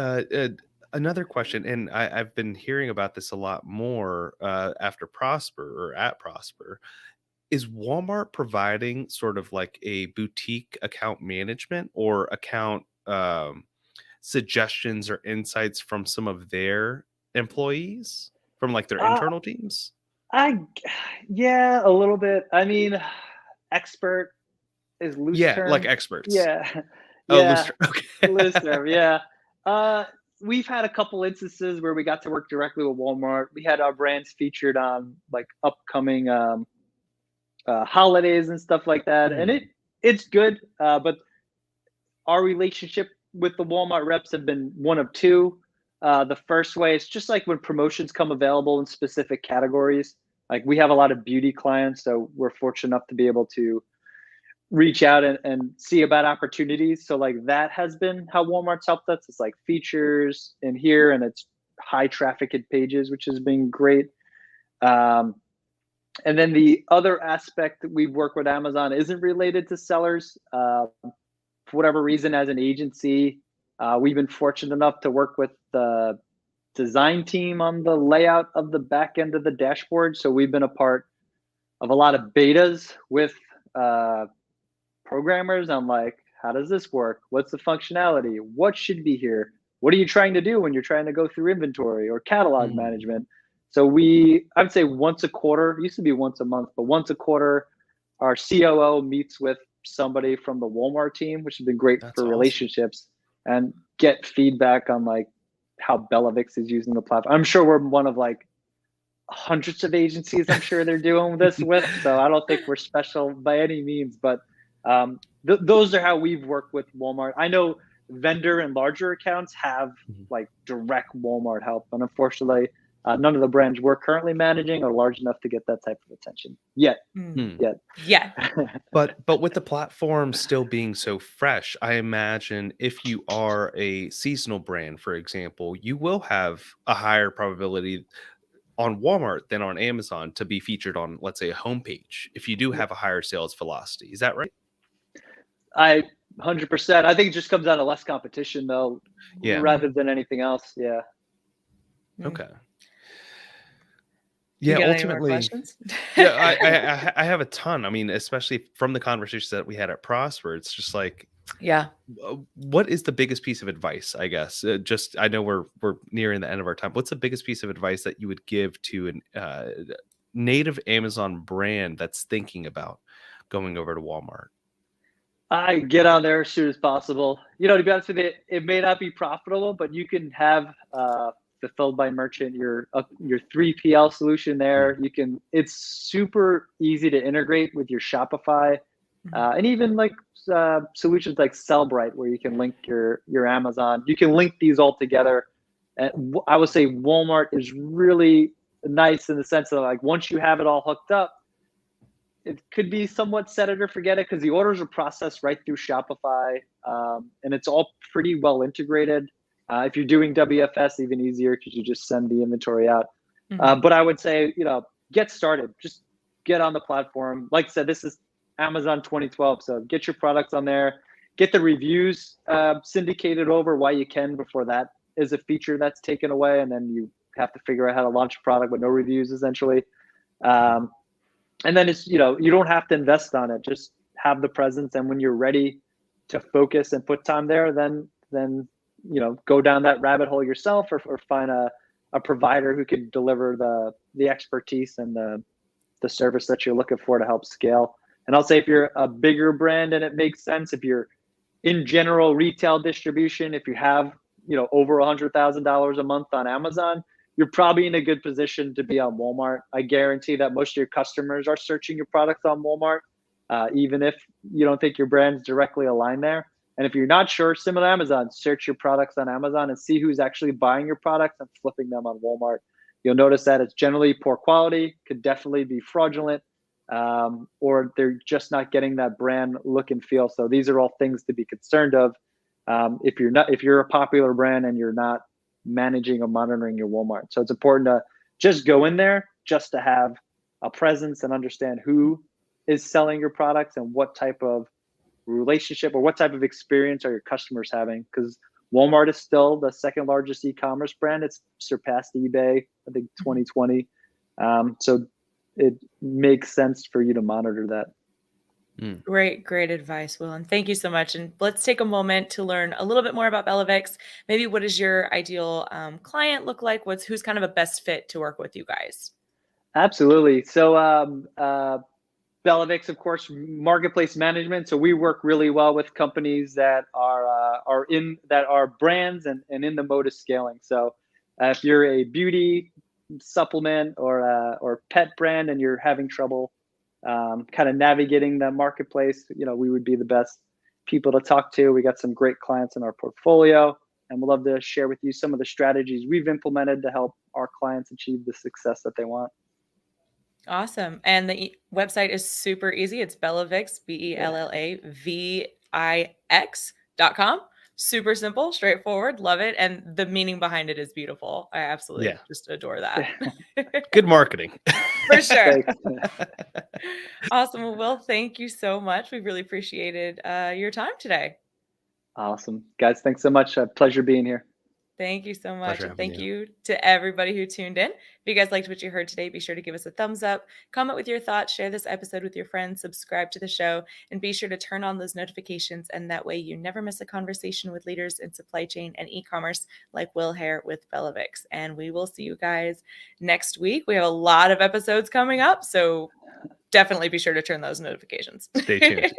another question, and I've been hearing about this a lot more after Prosper or at Prosper, is Walmart providing sort of like a boutique account management or account suggestions or insights from some of their employees, from like their internal teams? Yeah, a little bit. I mean, expert is loose term. Like experts. Yeah. Oh, Yeah. okay. Loose term, yeah. We've had a couple instances where we got to work directly with Walmart. We had our brands featured on like upcoming holidays and stuff like that, and it's good. But our relationship with the Walmart reps have been one of two. The first way is just like when promotions come available in specific categories. Like we have a lot of beauty clients, so we're fortunate enough to be able to reach out and see about opportunities. So like that has been how Walmart's helped us. It's like features in here, and it's high trafficked pages, which has been great. And then the other aspect that we've worked with Amazon isn't related to sellers. For whatever reason, as an agency, we've been fortunate enough to work with the design team on the layout of the back end of the dashboard. So we've been a part of a lot of betas with programmers on like, how does this work? What's the functionality? What should be here? What are you trying to do when you're trying to go through inventory or catalog management? So I would say once a quarter, it used to be once a month, but once a quarter, our COO meets with somebody from the Walmart team, which has been great for relationships, and get feedback on like how Belladex is using the platform. I'm sure we're one of like hundreds of agencies I'm sure they're doing this with, so I don't think we're special by any means, but those are how we've worked with Walmart. I know vendor and larger accounts have like direct Walmart help, and unfortunately none of the brands we're currently managing are large enough to get that type of attention yet. Yeah. But with the platform still being so fresh, I imagine if you are a seasonal brand, for example, you will have a higher probability on Walmart than on Amazon to be featured on, let's say, a homepage if you do have a higher sales velocity. Is that right? 100%. I think it just comes down to less competition though, rather than anything else. Yeah. Okay. Yeah, Yeah, ultimately. Any more questions? I have a ton. I mean, especially from the conversations that we had at Prosper, it's just like, what is the biggest piece of advice? I guess I know we're nearing the end of our time. What's the biggest piece of advice that you would give to a native Amazon brand that's thinking about going over to Walmart? I get on there as soon as possible. You know, to be honest with you, it may not be profitable, but you can have fulfilled by merchant, your 3PL solution there. It's super easy to integrate with your Shopify, and even like solutions like Sellbrite, where you can link your Amazon. You can link these all together. And I would say Walmart is really nice in the sense that like once you have it all hooked up, it could be somewhat set it or forget it because the orders are processed right through Shopify, and it's all pretty well integrated. If you're doing WFS, even easier because you just send the inventory out. Mhm. But I would say, get started. Just get on the platform. Like I said, this is Amazon 2012, so get your products on there. Get the reviews syndicated over while you can before that is a feature that's taken away, and then you have to figure out how to launch a product with no reviews, essentially. Um, and then it's, you don't have to invest on it. Just have the presence, and when you're ready to focus and put time there, then go down that rabbit hole yourself, or find a provider who can deliver the expertise and the service that you're looking for to help scale. And I'll say, if you're a bigger brand and it makes sense, if you're in general retail distribution, if you have over $100,000 a month on Amazon, you're probably in a good position to be on Walmart. I guarantee that most of your customers are searching your products on Walmart, even if you don't think your brand's directly aligned there. And if you're not sure, similar to Amazon, search your products on Amazon and see who's actually buying your products and flipping them on Walmart. You'll notice that it's generally poor quality, could definitely be fraudulent, or they're just not getting that brand look and feel. So these are all things to be concerned of. If you're a popular brand and you're not managing or monitoring your Walmart. So it's important to just go in there just to have a presence and understand who is selling your products and what type of relationship or what type of experience are your customers having. Because Walmart is still the second largest e-commerce brand. It's surpassed eBay, I think, 2020. So it makes sense for you to monitor that. Great advice, Will. And thank you so much. And let's take a moment to learn a little bit more about Belladex. Maybe what does your ideal client look like? Who's kind of a best fit to work with you guys? Absolutely. So Belladex, of course, marketplace management. So we work really well with companies that are brands and in the mode of scaling. So if you're a beauty supplement or pet brand and you're having trouble kind of navigating the marketplace, we would be the best people to talk to. We got some great clients in our portfolio, and we'd love to share with you some of the strategies we've implemented to help our clients achieve the success that they want. Awesome. And the website is super easy. It's Bellavix, BELLAVIX.com. Super simple, straightforward. Love it. And the meaning behind it is beautiful. I absolutely just adore that. Good marketing. For sure. Thanks. Awesome. Well, Will, thank you so much. We really appreciated your time today. Awesome. Guys, thanks so much. Pleasure being here. Thank you so much. Pleasure And thank having you to everybody who tuned in. If you guys liked what you heard today, be sure to give us a thumbs up, comment with your thoughts, share this episode with your friends, subscribe to the show, and be sure to turn on those notifications. And that way you never miss a conversation with leaders in supply chain and e-commerce like Will Haire with Belladex. And we will see you guys next week. We have a lot of episodes coming up, so definitely be sure to turn those notifications. Stay tuned.